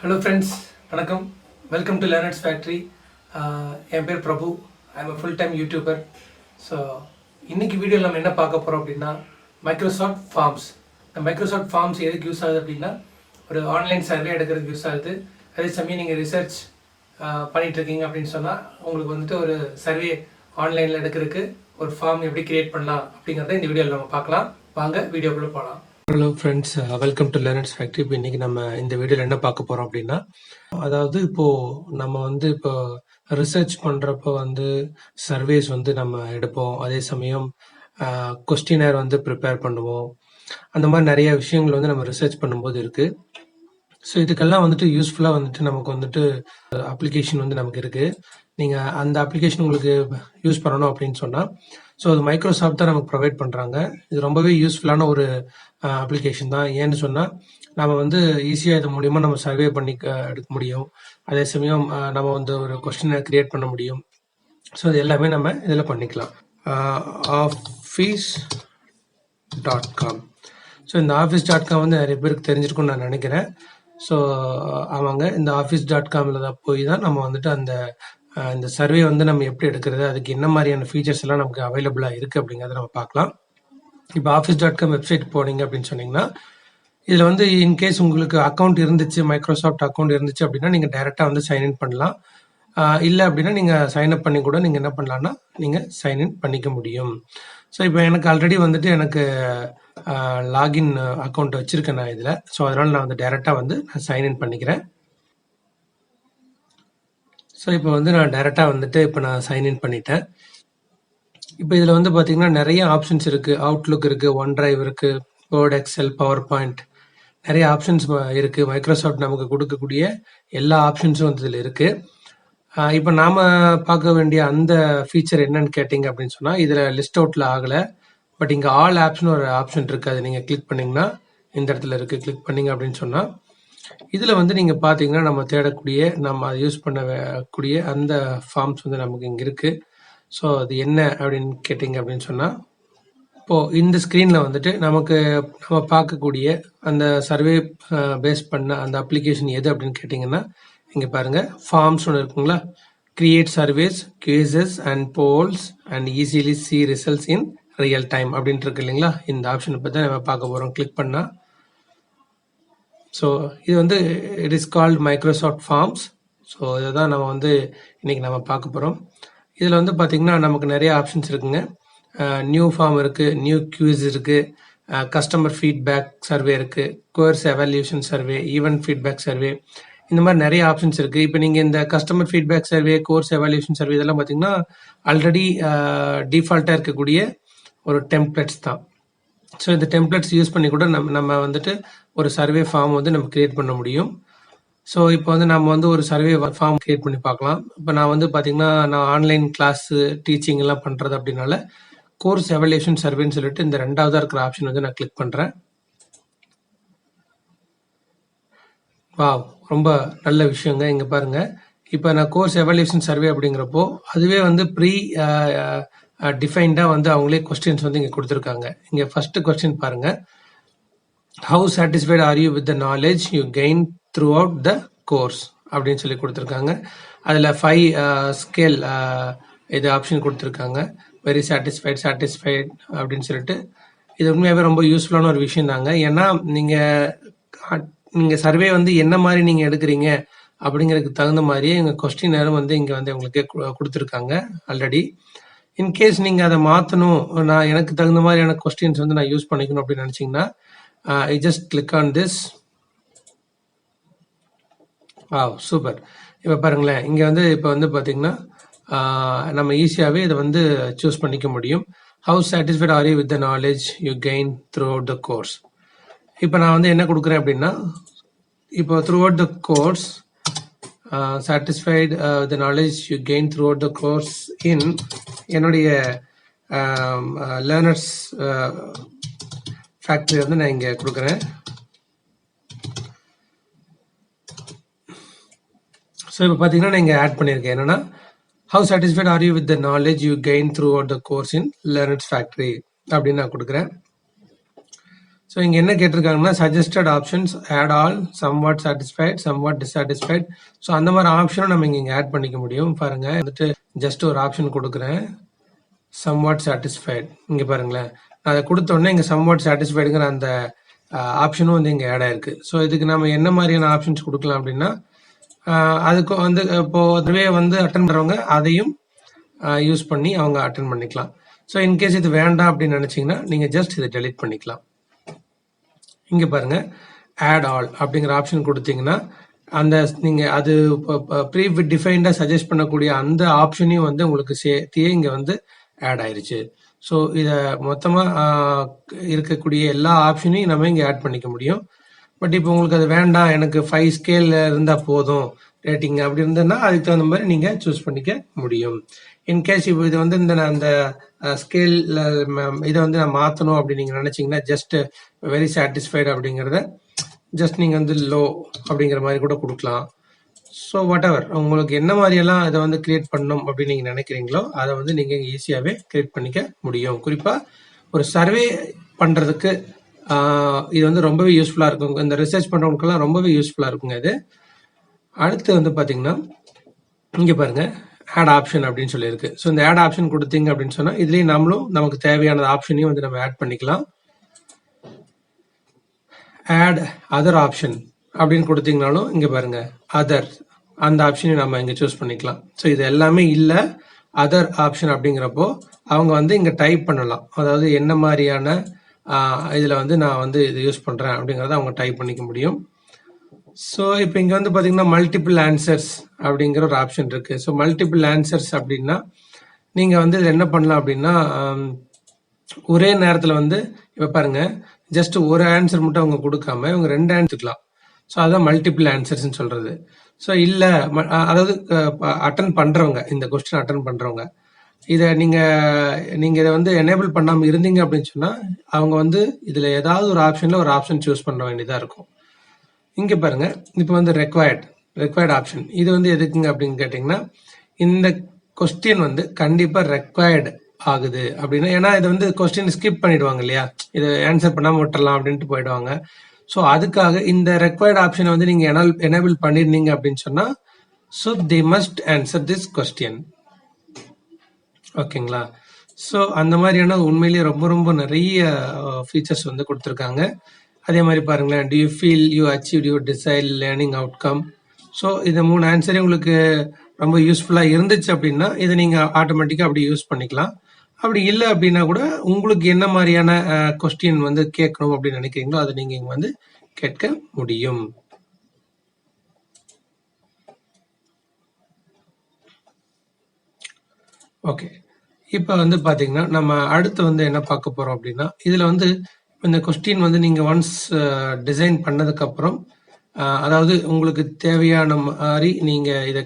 Hello friends, வணக்கம். Welcome to learners factory. என் பேர் பிரபு. I am full time YouTuber. So இன்றைக்கி வீடியோவில் நம்ம என்ன பார்க்க போகிறோம் அப்படின்னா, மைக்ரோசாஃப்ட் ஃபார்ம்ஸ். இந்த மைக்ரோசாஃப்ட் ஃபார்ம்ஸ் எதுக்கு யூஸ் ஆகுது அப்படின்னா, ஒரு ஆன்லைன் சர்வே எடுக்கிறதுக்கு யூஸ் ஆகுது. அதே சமயம் நீங்கள் ரிசர்ச் பண்ணிகிட்ருக்கீங்க அப்படின்னு சொன்னால், உங்களுக்கு வந்துட்டு ஒரு சர்வே ஆன்லைனில் எடுக்கிறதுக்கு ஒரு ஃபார்ம் எப்படி க்ரியேட் பண்ணலாம் அப்படிங்கிறத இந்த வீடியோவில் நம்ம பார்க்கலாம். வாங்க வீடியோக்குள்ளே போகலாம். Hello friends, welcome to learners factory. இப்போ இன்றைக்கி நம்ம இந்த வீடியோவில் என்ன பார்க்க போகிறோம் அப்படின்னா, அதாவது இப்போது நம்ம இப்போ ரிசர்ச் பண்ணுறப்போ சர்வேஸ் நம்ம எடுப்போம். அதே சமயம் கொஸ்டினர் ப்ரிப்பேர் பண்ணுவோம். அந்த மாதிரி நிறைய விஷயங்கள் நம்ம ரிசர்ச் பண்ணும்போது இருக்குது. ஸோ இதுக்கெல்லாம் யூஸ்ஃபுல்லாக நமக்கு அப்ளிகேஷன் நமக்கு இருக்குது. நீங்கள் அந்த அப்ளிகேஷன் உங்களுக்கு யூஸ் பண்ணணும் அப்படின்னு சொன்னால், ஸோ அது மைக்ரோசாஃப்ட் தான் நமக்கு ப்ரொவைட் பண்ணுறாங்க. இது ரொம்பவே யூஸ்ஃபுல்லான ஒரு அப்ளிகேஷன் தான். ஏன்னு சொன்னால், நம்ம ஈஸியாக இது மூலிமா நம்ம சர்வே பண்ணி எடுக்க முடியும். அதே சமயம் நம்ம ஒரு கொஸ்டினை க்ரியேட் பண்ண முடியும். ஸோ இது எல்லாமே நம்ம இதில் பண்ணிக்கலாம். office.com. ஸோ இந்த office.com நிறைய பேருக்கு தெரிஞ்சிருக்கும்னு நான் நினைக்கிறேன். ஸோ ஆமாங்க, இந்த office.comல தான் போய் தான் நம்ம இந்த சர்வே நம்ம எப்படி எடுக்கிறது, அதுக்கு என்ன மாதிரியான ஃபீச்சர்ஸ் எல்லாம் நமக்கு அவைலபிளாக இருக்குது அப்படிங்கிறத நம்ம பார்க்கலாம். இப்போ office.com வெப்சைட் போனீங்க அப்படின்னு சொன்னீங்கன்னா, இதில் இன்கேஸ் உங்களுக்கு அக்கௌண்ட் இருந்துச்சு, மைக்ரோசாஃப்ட் அக்கௌண்ட் இருந்துச்சு அப்படின்னா நீங்கள் டைரெக்டாக சைன்இன் பண்ணலாம். இல்லை அப்படின்னா நீங்கள் சைன்அப் பண்ணி கூட நீங்கள் என்ன பண்ணலான்னா நீங்கள் சைன்இன் பண்ணிக்க முடியும். ஸோ இப்போ எனக்கு ஆல்ரெடி எனக்கு லாகின் அக்கௌண்ட் வச்சுருக்கேன் நான் இதில். ஸோ அதனால் நான் டைரெக்டாக நான் சைன்இன் பண்ணிக்கிறேன். ஸோ இப்போ நான் டைரெக்டாக இப்போ நான் சைன்இன் பண்ணிட்டேன். இப்போ இதில் பார்த்தீங்கன்னா நிறைய ஆப்ஷன்ஸ் இருக்குது. அவுட்லுக் இருக்குது, ஒன் டிரைவ் இருக்குது, வேர்ட், எக்ஸல், பவர் பாயிண்ட், நிறைய ஆப்ஷன்ஸ் இருக்குது. மைக்ரோசாஃப்ட் நமக்கு கொடுக்கக்கூடிய எல்லா ஆப்ஷன்ஸும் இதில் இருக்குது. இப்போ நாம் பார்க்க வேண்டிய அந்த ஃபீச்சர் என்னன்னு கேட்டிங்க அப்படின்னு சொன்னால், இதில் லிஸ்ட் அவுட்டில் ஆகலை. பட் இங்கே ஆல் ஆப்ஸ்னு ஒரு ஆப்ஷன் இருக்குது. அது நீங்கள் கிளிக் பண்ணிங்கன்னா இந்த இடத்துல இருக்குது. கிளிக் பண்ணிங்க அப்படின்னு சொன்னால், இதில் நீங்கள் பார்த்தீங்கன்னா நம்ம தேடக்கூடிய, நம்ம யூஸ் பண்ணக்கூடிய அந்த ஃபார்ம்ஸ் நமக்கு இங்கே இருக்குது. ஸோ அது என்ன அப்படின்னு கேட்டிங்க அப்படின்னு சொன்னால், இப்போது இந்த ஸ்க்ரீனில் நம்ம பார்க்கக்கூடிய அந்த சர்வே பேஸ் பண்ண அந்த அப்ளிகேஷன் எது அப்படின்னு கேட்டிங்கன்னா, இங்கே பாருங்கள், ஃபார்ம்ஸ் ஒன்று இருக்குங்களா, create surveys, quizzes and polls and easily see results in real time அப்படின்ட்டு இருக்கு இல்லைங்களா. இந்த ஆப்ஷனை பற்றி நம்ம பார்க்க போகிறோம். கிளிக் பண்ணால், ஸோ இது it is called Microsoft Forms. So இதை தான் நம்ம இன்றைக்கி நம்ம பார்க்க போகிறோம். இதில் பார்த்தீங்கன்னா நமக்கு நிறைய ஆப்ஷன்ஸ் இருக்குங்க. நியூ ஃபார்ம் இருக்குது, நியூ குவிஸ் இருக்குது, கஸ்டமர் ஃபீட்பேக் சர்வே இருக்குது, course evaluation survey, event feedback survey, இந்த மாதிரி நிறைய ஆப்ஷன்ஸ் இருக்குது. இப்போ நீங்கள் இந்த customer feedback survey, course evaluation survey இதெல்லாம் பார்த்தீங்கன்னா ஆல்ரெடி டிஃபால்ட்டாக இருக்கக்கூடிய ஒரு டெம்ப்ளேட்ஸ் தான். ஸோ இந்த டெம்ப்ளேட்ஸ் யூஸ் பண்ணி கூட நம்ம ஒரு சர்வே ஃபார்ம் நம்ம கிரியேட் பண்ண முடியும். ஸோ இப்போ நம்ம ஒரு சர்வே ஃபார்ம் கிரியேட் பண்ணி பார்க்கலாம். இப்போ நான் பார்த்தீங்கன்னா, நான் ஆன்லைன் கிளாஸு டீச்சிங் எல்லாம் பண்ணுறது அப்படின்னால கோர்ஸ் எவல்யூஷன் சர்வேன்னு சொல்லிட்டு இந்த ரெண்டாவதாக இருக்கிற ஆப்ஷன் நான் கிளிக் பண்ணுறேன். வாவ், ரொம்ப நல்ல விஷயங்க. இங்கே பாருங்கள், இப்போ நான் கோர்ஸ் எவல்யூஷன் சர்வே அப்படிங்கிறப்போ அதுவே ப்ரீ டிஃபைன்டாக அவங்களே கொஸ்டின்ஸ் இங்கே கொடுத்துருக்காங்க. இங்கே ஃபர்ஸ்ட் கொஸ்டின் பாருங்கள், how satisfied are you with the knowledge you gain throughout the course அப்படின்னு சொல்லி கொடுத்துருக்காங்க. அதில் 5 ஸ்கேல் இது ஆப்ஷன் கொடுத்துருக்காங்க. வெரி சாட்டிஸ்ஃபைட், சாட்டிஸ்ஃபைட் அப்படின்னு சொல்லிட்டு. இது உண்மையாகவே ரொம்ப யூஸ்ஃபுல்லான ஒரு விஷயம் தாங்க. ஏன்னா நீங்கள் சர்வே என்ன மாதிரி நீங்கள் எடுக்கிறீங்க அப்படிங்கிறதுக்கு தகுந்த மாதிரியே எங்கள் கொஸ்டின் நேரம் இங்கே உங்களுக்கு கொடுத்துருக்காங்க ஆல்ரெடி. இன்கேஸ் நீங்கள் அதை மாற்றணும், நான் எனக்கு தகுந்த மாதிரியான கொஸ்டின்ஸ் நான் யூஸ் பண்ணிக்கணும் அப்படின்னு நினச்சிங்கன்னா, I just click on this. Super. இப்போ பாருங்களேன், இங்கே இப்போ பார்த்தீங்கன்னா நம்ம ஈஸியாகவே இதை சூஸ் பண்ணிக்க முடியும். How satisfied are you with the knowledge you gain throughout the course. இப்போ நான் என்ன கொடுக்குறேன் அப்படின்னா, இப்போ through out the course, satisfied the knowledge you gain throughout the course இன் என்னுடைய லேர்னர்ஸ் ஃபேக்ட்ரி நான் இங்கே கொடுக்குறேன். ஸோ இப்போ பார்த்தீங்கன்னா நான் இங்கே ஆட் பண்ணியிருக்கேன். என்னென்னா, how satisfied are you with the knowledge you gain throughout the course in Learners Factory அப்படின்னு நான் கொடுக்குறேன். ஸோ இங்கே என்ன கேட்டிருக்காங்கன்னா suggested options add all, somewhat satisfied, somewhat dissatisfied. So அந்த மாதிரி ஆப்ஷனும் நம்ம இங்கே ஆட் பண்ணிக்க முடியும். பாருங்க வந்துட்டு ஜஸ்ட் ஒரு ஆப்ஷன் கொடுக்குறேன், சம்வாட் சாட்டிஸ்ஃபைட். இங்கே பாருங்களேன், நான் அதை கொடுத்த உடனே இங்கே சம்வாட் சாட்டிஸ்ஃபைடுங்கிற அந்த ஆப்ஷனும் வந்து இங்கே ஆட் ஆயிருக்கு. ஸோ இதுக்கு நம்ம என்ன மாதிரியான ஆப்ஷன்ஸ் கொடுக்கலாம் அப்படின்னா, அதுக்கு வந்து இப்போ அதுவே வந்து அட்டன் பண்ணுறவங்க அதையும் யூஸ் பண்ணி அவங்க அட்டன் பண்ணிக்கலாம். ஸோ இன்கேஸ் இது வேண்டாம் அப்படின்னு நினைச்சீங்கன்னா நீங்க ஜஸ்ட் இதை டெலிட் பண்ணிக்கலாம். இங்க பாருங்க, ஆட் ஆல் அப்படிங்கிற ஆப்ஷன் கொடுத்தீங்கன்னா அந்த நீங்க அது ப்ரீ டிஃபைன்டா சஜஸ்ட் பண்ணக்கூடிய அந்த ஆப்ஷனையும் வந்து உங்களுக்கு சேர்த்தியே இங்க வந்து ஆட் ஆயிருச்சு. ஸோ இதை மொத்தமா இருக்கக்கூடிய எல்லா ஆப்ஷனையும் நம்ம இங்க ஆட் பண்ணிக்க முடியும். பட் இப்போ உங்களுக்கு அது வேண்டாம், எனக்கு 5 ஸ்கேல்ல இருந்தா போதும் ரேட்டிங் அப்படி இருந்ததுன்னா அதுக்கு தகுந்த மாதிரி நீங்க சூஸ் பண்ணிக்க முடியும். இன்கேஸ் இப்போ இது வந்து அந்த ஸ்கேல் இதை வந்து நான் மாற்றணும் அப்படின்னு நீங்கள் நினச்சிங்கன்னா ஜஸ்ட் வெரி சாட்டிஸ்ஃபைடு அப்படிங்கிறத ஜஸ்ட் நீங்கள் வந்து லோ அப்படிங்கிற மாதிரி கூட கொடுக்கலாம். ஸோ வாட் எவர் உங்களுக்கு என்ன மாதிரியெல்லாம் இதை வந்து கிரியேட் பண்ணணும் அப்படின்னு நீங்கள் நினைக்கிறீங்களோ அதை வந்து நீங்கள் ஈஸியாகவே கிரியேட் பண்ணிக்க முடியும். குறிப்பாக ஒரு சர்வே பண்ணுறதுக்கு இது வந்து ரொம்பவே யூஸ்ஃபுல்லாக இருக்கும். இந்த ரிசர்ச் பண்ணுறவங்களுக்கெல்லாம் ரொம்பவே யூஸ்ஃபுல்லாக இருக்குங்க இது. அடுத்து வந்து பார்த்தீங்கன்னா இங்கே பாருங்கள், ஆட் ஆப்ஷன் அப்படின்னு சொல்லியிருக்கு. ஸோ இந்த ஆட் ஆப்ஷன் கொடுத்தீங்க அப்படின்னு சொன்னால் இதுலேயும் நம்மளும் நமக்கு தேவையான ஆப்ஷனையும் வந்து நம்ம ஆட் பண்ணிக்கலாம். ஆட் அதர் ஆப்ஷன் அப்படின்னு கொடுத்தீங்கனாலும் இங்கே பாருங்க, அதர் அந்த ஆப்ஷனையும் நம்ம இங்கே சூஸ் பண்ணிக்கலாம். ஸோ இது எல்லாமே இல்லை, அதர் ஆப்ஷன் அப்படிங்கிறப்போ அவங்க வந்து இங்கே டைப் பண்ணலாம். அதாவது என்ன மாதிரியான இதில் வந்து நான் வந்து இது யூஸ் பண்ணுறேன் அப்படிங்கிறத அவங்க டைப் பண்ணிக்க முடியும். ஸோ இப்போ இங்கே வந்து பார்த்தீங்கன்னா மல்டிபிள் ஆன்சர்ஸ் அப்படிங்கிற ஒரு ஆப்ஷன் இருக்கு. ஸோ மல்டிபிள் ஆன்சர்ஸ் அப்படின்னா நீங்கள் வந்து இதில் என்ன பண்ணலாம் அப்படின்னா ஒரே நேரத்தில் வந்து இப்போ பாருங்க, ஜஸ்ட் ஒரு ஆன்சர் மட்டும் அவங்க கொடுக்காம இவங்க 2 ஆன்சர்க்கலாம். ஸோ அதான் மல்டிபிள் ஆன்சர்ஸ்ன்னு சொல்றது. ஸோ இல்லை, அதாவது அட்டன் பண்றவங்க, இந்த கொஸ்டின் அட்டன் பண்றவங்க இதை நீங்க இதை வந்து எனேபிள் பண்ணாமல் இருந்தீங்க அப்படின்னு சொன்னா அவங்க வந்து இதுல ஏதாவது ஒரு ஆப்ஷன்ல ஒரு ஆப்ஷன் சூஸ் பண்ண வேண்டியதா இருக்கும். இங்க பாருங்க, இப்போ வந்து ரெக்வயர்ட் ஆப்ஷன் இது வந்து எதுக்குங்க அப்படின்னு கேட்டீங்கன்னா இந்த கொஸ்டின் வந்து கண்டிப்பா ரெக்வயர்டு ஆகுது அப்படின்னா, ஏன்னா இது வந்து கொஸ்டின் ஸ்கிப் பண்ணிடுவாங்க இல்லையா, இதை ஆன்சர் பண்ணாம விட்டுறலாம் அப்படின்ட்டு போயிடுவாங்க. ஸோ அதுக்காக இந்த ரெக்வயர்ட் ஆப்ஷனை வந்து நீங்க எனேபிள் பண்ணிருந்தீங்க அப்படின்னு சொன்னா so they must answer this question. ஓகேங்களா? ஸோ அந்த மாதிரியான உண்மையிலேயே ரொம்ப ரொம்ப நிறைய ஃபீச்சர்ஸ் வந்து கொடுத்துருக்காங்க. அதே மாதிரி பாருங்களேன், to you feel you achieve your desired learning outcome. So இந்த 3 ஆன்சரே உங்களுக்கு ரொம்ப யூஸ்ஃபுல்லாக இருந்துச்சு அப்படின்னா இதை நீங்கள் ஆட்டோமேட்டிக்காக அப்படி யூஸ் பண்ணிக்கலாம். அப்படி இல்லை அப்படின்னா கூட உங்களுக்கு என்ன மாதிரியான கொஸ்டின் வந்து கேட்கணும் அப்படின்னு நினைக்கிறீங்களோ அதை நீங்கள் இங்கே வந்து கேட்க முடியும். ஓகே, இப்போ வந்து பார்த்தீங்கன்னா நம்ம அடுத்து வந்து என்ன பார்க்க போகிறோம் அப்படின்னா இதில் வந்து இந்த கொஸ்டின் வந்து நீங்கள் ஒன்ஸ் டிசைன் பண்ணதுக்கப்புறம் அதாவது உங்களுக்கு தேவையான மாதிரி நீங்கள் இதை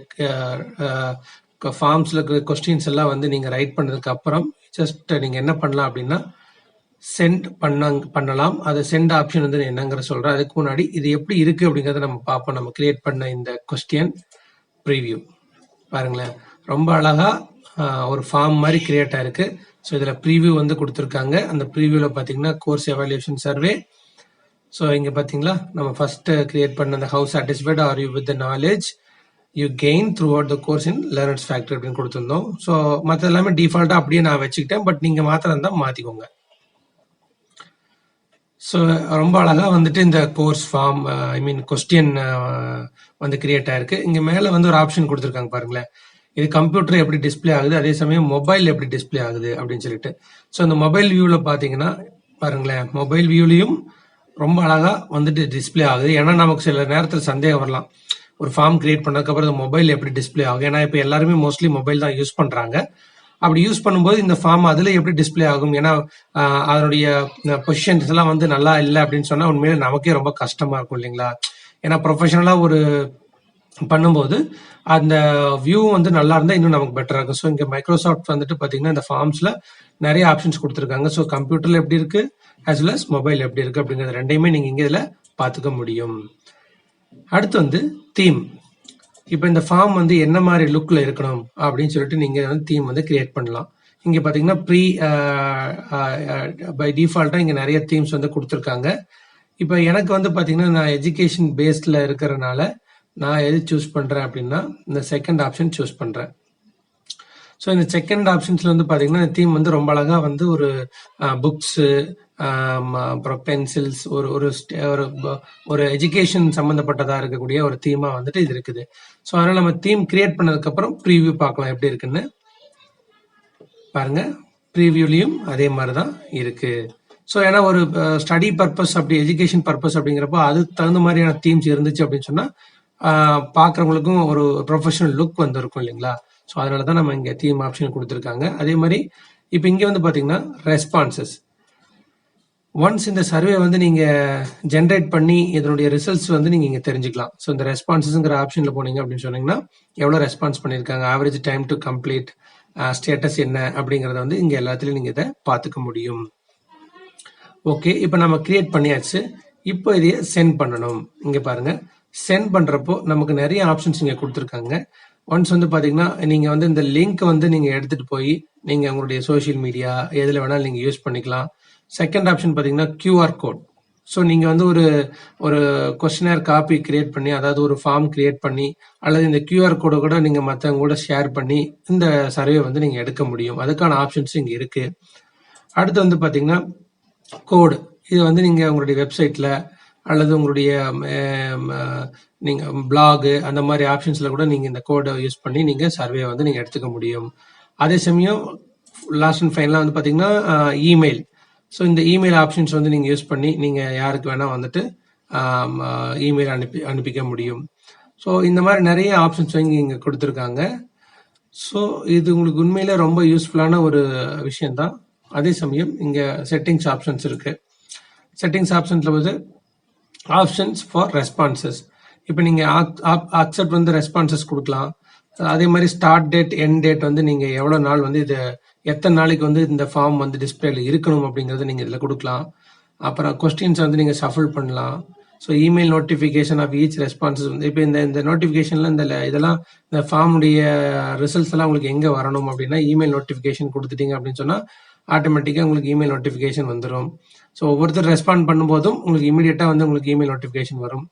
ஃபார்ம்ஸில் இருக்கிற கொஸ்டின்ஸ் எல்லாம் வந்து நீங்கள் ரைட் பண்ணதுக்கு அப்புறம் ஜஸ்ட் நீங்கள் என்ன பண்ணலாம் அப்படின்னா சென்ட் பண்ணலாம். அது சென்ட் ஆப்ஷன் வந்து என்னங்கிற சொல்கிறேன். அதுக்கு முன்னாடி இது எப்படி இருக்குது அப்படிங்கிறத நம்ம பார்ப்போம். நம்ம கிரியேட் பண்ண இந்த கொஸ்டின் ப்ரீவியூ பாருங்களேன், ரொம்ப அழகாக ஒரு ஃபார்ம் மாதிரி கிரியேட் ஆயிருக்கு. ஸோ இதில் ப்ரீவியூ வந்து கொடுத்துருக்காங்க. அந்த ப்ரீவியூவில் பார்த்தீங்கன்னா கோர்ஸ் எவாலுவேஷன் சர்வே. ஸோ இங்கே பார்த்தீங்களா நம்ம ஃபர்ஸ்ட் கிரியேட் பண்ண அந்த how satisfied are you with the knowledge you gain throughout the course in learners factory அப்படின்னு கொடுத்துருந்தோம். ஸோ மற்ற எல்லாமே டிஃபால்ட்டாக அப்படியே நான் வச்சுக்கிட்டேன், பட் நீங்கள் மாத்திரம் தான் மாற்றிக்கோங்க. ஸோ ரொம்ப அழகாக வந்துட்டு இந்த கோர்ஸ் ஃபார்ம் ஐ மீன் கொஸ்டின் வந்து கிரியேட் ஆயிருக்கு. இங்கே மேலே வந்து ஒரு ஆப்ஷன் கொடுத்துருக்காங்க பாருங்களேன், இது கம்ப்யூட்டர் எப்படி டிஸ்பிளே ஆகுது, அதே சமயம் மொபைல் எப்படி டிஸ்பிளே ஆகுது அப்படின்னு சொல்லிட்டு. ஸோ இந்த மொபைல் வியூவில் பார்த்தீங்கன்னா பாருங்களேன், மொபைல் வியூலையும் ரொம்ப அழகாக வந்துட்டு டிஸ்பிளே ஆகுது. ஏன்னா நமக்கு சில நேரத்தில் சந்தேகம் வரலாம், ஒரு ஃபார்ம் கிரியேட் பண்ணதுக்கப்புறம் மொபைல் எப்படி டிஸ்பிளே ஆகும், ஏன்னா இப்போ எல்லாருமே மோஸ்ட்லி மொபைல் தான் யூஸ் பண்ணுறாங்க. அப்படி யூஸ் பண்ணும்போது இந்த ஃபார்ம் அதில் எப்படி டிஸ்பிளே ஆகும், ஏன்னா அதனுடைய பொசிஷன்ஸ் எல்லாம் வந்து நல்லா இல்லை அப்படின்னு சொன்னால் உண்மையிலே நமக்கே ரொம்ப கஷ்டமாக இருக்கும் இல்லைங்களா. ஏன்னா ப்ரொஃபஷனலாக ஒரு பண்ணும்போது அந்த வியூ வந்து நல்லா இருந்தால் இன்னும் நமக்கு பெட்டராக இருக்கும். ஸோ இங்கே மைக்ரோசாஃப்ட் வந்துட்டு பார்த்தீங்கன்னா இந்த ஃபார்ம்ஸில் நிறைய ஆப்ஷன்ஸ் கொடுத்துருக்காங்க. ஸோ கம்ப்யூட்டரில் எப்படி இருக்கு as well as மொபைல் எப்படி இருக்கு அப்படிங்கிறது ரெண்டையுமே நீங்கள் இங்கே இதில் பார்த்துக்க முடியும். அடுத்து வந்து தீம். இப்போ இந்த ஃபார்ம் வந்து என்ன மாதிரி லுக்கில் இருக்கணும் அப்படின்னு சொல்லிட்டு நீங்கள் வந்து தீம் வந்து கிரியேட் பண்ணலாம். இங்கே பார்த்தீங்கன்னா பை டிஃபால்ட்டாக இங்கே நிறைய தீம்ஸ் வந்து கொடுத்துருக்காங்க. இப்போ எனக்கு வந்து பார்த்தீங்கன்னா நான் எஜுகேஷன் பேஸ்டில் இருக்கிறனால நான் எது சூஸ் பண்ணுறேன் அப்படின்னா இந்த செகண்ட் ஆப்ஷன் சூஸ் பண்ணுறேன். ஸோ இந்த செகண்ட் ஆப்ஷன்ஸில் வந்து பார்த்தீங்கன்னா இந்த தீம் வந்து ரொம்ப அழகாக வந்து ஒரு புக்ஸு, அப்புறம் பென்சில்ஸ், ஒரு ஒரு ஒரு எஜுகேஷன் சம்மந்தப்பட்டதாக இருக்கக்கூடிய ஒரு தீமாக வந்துட்டு இது இருக்குது. ஸோ அதனால் நம்ம தீம் கிரியேட் பண்ணதுக்கப்புறம் ப்ரீவியூ பார்க்கலாம் எப்படி இருக்குன்னு. பாருங்க, ப்ரீவியூலையும் அதே மாதிரி தான் இருக்கு. ஸோ ஏன்னா ஒரு ஸ்டடி பர்பஸ் அப்படி எஜுகேஷன் பர்பஸ் அப்படிங்கிறப்போ அதுக்கு தகுந்த மாதிரியான தீம்ஸ் இருந்துச்சு அப்படின்னு சொன்னால் பார்க்குறவங்களுக்கும் ஒரு ப்ரொஃபஷனல் லுக் வந்து இருக்கும் இல்லைங்களா. ஸோ அதனால தான் நம்ம இங்கே தீம் ஆப்ஷன் கொடுத்துருக்காங்க. அதே மாதிரி இப்போ இங்கே வந்து பார்த்தீங்கன்னா ரெஸ்பான்சஸ். ஒன்ஸ் இந்த சர்வே வந்து நீங்கள் ஜென்ரேட் பண்ணி இதனுடைய ரிசல்ட்ஸ் வந்து நீங்கள் இங்கே தெரிஞ்சுக்கலாம். ஸோ இந்த ரெஸ்பான்சஸ்ங்கிற ஆப்ஷனில் போனீங்க அப்படின்னு சொன்னீங்கன்னா எவ்வளோ ரெஸ்பான்ஸ் பண்ணியிருக்காங்க, average time to complete, status என்ன அப்படிங்கிறத வந்து இங்கே எல்லாத்துலேயும் நீங்கள் இதை பார்த்துக்க முடியும். ஓகே, இப்போ நம்ம கிரியேட் பண்ணியாச்சு. இப்போ இதையே சென்ட் பண்ணணும். இங்கே பாருங்க, சென்ட் பண்ணுறப்போ நமக்கு நிறைய ஆப்ஷன்ஸ் இங்கே கொடுத்துருக்காங்க. ஒன்ஸ் வந்து பார்த்தீங்கன்னா நீங்கள் வந்து இந்த லிங்க் வந்து நீங்கள் எடுத்துகிட்டு போய் நீங்கள் உங்களுடைய சோஷியல் மீடியா எதில் வேணாலும் நீங்கள் யூஸ் பண்ணிக்கலாம். செகண்ட் ஆப்ஷன் பார்த்தீங்கன்னா QR கோட். ஸோ நீங்கள் வந்து ஒரு கொஸ்டினர் காப்பி கிரியேட் பண்ணி, அதாவது ஒரு ஃபார்ம் கிரியேட் பண்ணி, அல்லது இந்த QR கோடை கூட நீங்கள் மற்றவங்க கூட ஷேர் பண்ணி இந்த சர்வே வந்து நீங்கள் எடுக்க முடியும். அதுக்கான ஆப்ஷன்ஸ் இங்கே இருக்குது. அடுத்து வந்து பார்த்தீங்கன்னா கோடு. இது வந்து நீங்கள் உங்களுடைய வெப்சைட்டில் அல்லது உங்களுடைய நீங்கள் பிளாகு அந்த மாதிரி ஆப்ஷன்ஸில் கூட நீங்கள் இந்த கோடை யூஸ் பண்ணி நீங்கள் சர்வே வந்து நீங்கள் எடுத்துக்க முடியும். அதே சமயம் லாஸ்ட் அண்ட் ஃபைனலாக வந்து பார்த்தீங்கன்னா இமெயில். ஸோ இந்த இமெயில் ஆப்ஷன்ஸ் வந்து நீங்கள் யூஸ் பண்ணி நீங்கள் யாருக்கு வேணால் வந்துட்டு இமெயில் அனுப்பிக்க முடியும். ஸோ இந்த மாதிரி நிறைய ஆப்ஷன்ஸ் இங்கே கொடுத்துருக்காங்க. ஸோ இது உங்களுக்கு உண்மையிலே ரொம்ப யூஸ்ஃபுல்லான ஒரு விஷயந்தான். அதே சமயம் இங்கே செட்டிங்ஸ் ஆப்ஷன்ஸ் இருக்கு. செட்டிங்ஸ் ஆப்ஷன்ஸில் வந்து ஆப்ஷன்ஸ் ஃபார் ரெஸ்பான்சஸ். இப்போ நீங்கள் அக்செப்ட் வந்து ரெஸ்பான்சஸ் கொடுக்கலாம். அதே மாதிரி ஸ்டார்ட் டேட், எண்ட் டேட் வந்து நீங்கள் எவ்வளோ நாள் வந்து இது எத்தனை நாளைக்கு வந்து இந்த ஃபார்ம் வந்து டிஸ்பிளேல இருக்கணும் அப்படிங்கிறத நீங்கள் இதில் கொடுக்கலாம். அப்புறம் கொஸ்டின்ஸ் வந்து நீங்கள் ஷஃபிள் பண்ணலாம். So email notification of each responses வந்து இப்போ இந்த நோட்டிஃபிகேஷனில் இதெல்லாம் இந்த ஃபார்முடைய ரிசல்ட்ஸ் எல்லாம் உங்களுக்கு எங்கே வரணும் அப்படின்னா இமெயில் நோட்டிஃபிகேஷன் கொடுத்துட்டீங்க அப்படின்னு சொன்னால் ஆட்டோமேட்டிக்காக உங்களுக்கு இமெயில் நோட்டிஃபிகேஷன் வந்துடும். ஸோ ஒவ்வொருத்தர் ரெஸ்பாண்ட் பண்ணும்போதும் உங்களுக்கு இமீடியட்டாக வந்து உங்களுக்கு இமெயில் நோட்டிஃபிகேஷன் வரும்.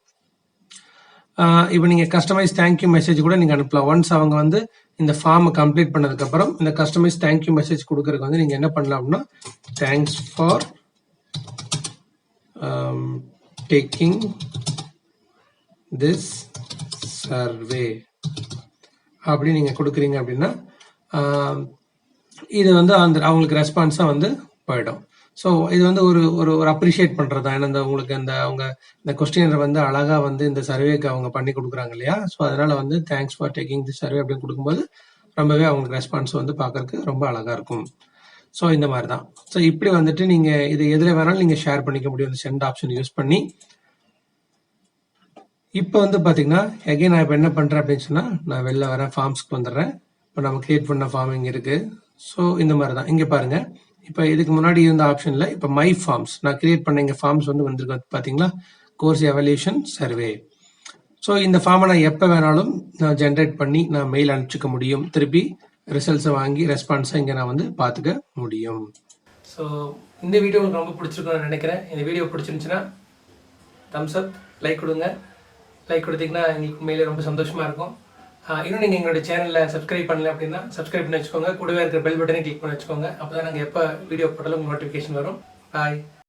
இப்போ நீங்கள் கஸ்டமைஸ் தேங்க்யூ மெசேஜ் கூட நீங்கள் அனுப்பலாம். ஒன்ஸ் அவங்க வந்து இந்த ஃபார்மை கம்ப்ளீட் பண்ணதுக்கப்புறம் இந்த கஸ்டமைஸ் தேங்க்யூ மெசேஜ் கொடுக்கறதுக்கு வந்து நீங்கள் என்ன பண்ணலாம் அப்படின்னா thanks for taking this survey அப்படி நீங்கள் கொடுக்குறீங்க அப்படின்னா இது வந்து அவங்களுக்கு ரெஸ்பான்ஸாக வந்து போயிடும். ஸோ இது வந்து ஒரு அப்ரிஷியேட் பண்ணுறதா. ஏன்னா உங்களுக்கு அவங்க இந்த கொஸ்டினை வந்து அழகாக வந்து இந்த சர்வேக்கு அவங்க பண்ணி கொடுக்குறாங்க இல்லையா. ஸோ அதனால வந்து thanks for taking the survey அப்படின்னு கொடுக்கும்போது ரொம்பவே அவங்களுக்கு ரெஸ்பான்ஸ் வந்து பார்க்கறதுக்கு ரொம்ப அழகாக இருக்கும். ஸோ இந்த மாதிரி தான். ஸோ இப்படி வந்துட்டு நீங்கள் இது எதில் வேணாலும் நீங்கள் ஷேர் பண்ணிக்க முடியும் இந்த சென்ட் ஆப்ஷன் யூஸ் பண்ணி. இப்போ வந்து பார்த்தீங்கன்னா எகைன் நான் இப்போ என்ன பண்ணுறேன் அப்படின்னு சொன்னால் நான் வெளில வரேன், ஃபார்ம்ஸ்க்கு வந்துடுறேன். இப்போ நம்ம கிரியேட் பண்ண ஃபார்ம் இங்கே இருக்குது. ஸோ இந்த மாதிரி தான் இங்கே பாருங்கள். இப்போ இதுக்கு முன்னாடி இருந்த ஆப்ஷனில் இப்போ மை ஃபார்ம்ஸ் நான் கிரியேட் பண்ண இங்கே ஃபார்ம்ஸ் வந்து வந்திருக்கு பார்த்தீங்களா, கோர்ஸ் எவல்யூஷன் சர்வே. ஸோ இந்த ஃபார்மை நான் எப்போ வேணாலும் நான் ஜென்ரேட் பண்ணி நான் மெயில் அனுப்பிச்சிக்க முடியும். திருப்பி ரிசல்ட்ஸை வாங்கி ரெஸ்பான்ஸை இங்கே நான் வந்து பார்த்துக்க முடியும். ஸோ இந்த வீடியோ உங்களுக்கு ரொம்ப பிடிச்சிருக்குன்னு நினைக்கிறேன். இந்த வீடியோ பிடிச்சிருந்துச்சுன்னா தம்ஸ் அப், லைக் கொடுங்க. லைக் கொடுத்தீங்கன்னா எங்களுக்கு உண்மையிலே ரொம்ப சந்தோஷமாக இருக்கும். இன்னும் நீங்கள் எங்களுடைய சேனலில் சப்ஸ்கிரைப் பண்ணல அப்படின்னா சப்ஸ்கிரைப் பண்ணி வச்சுக்கோங்க. கூடவே இருக்கிற பெல் பட்டனை கிளிக் பண்ணி வச்சுக்கோங்க. அப்போ தான் நாங்கள் எப்போ வீடியோ போட்டாலும் உங்களுக்கு நோட்டிஃபிகேஷன் வரும். பாய்.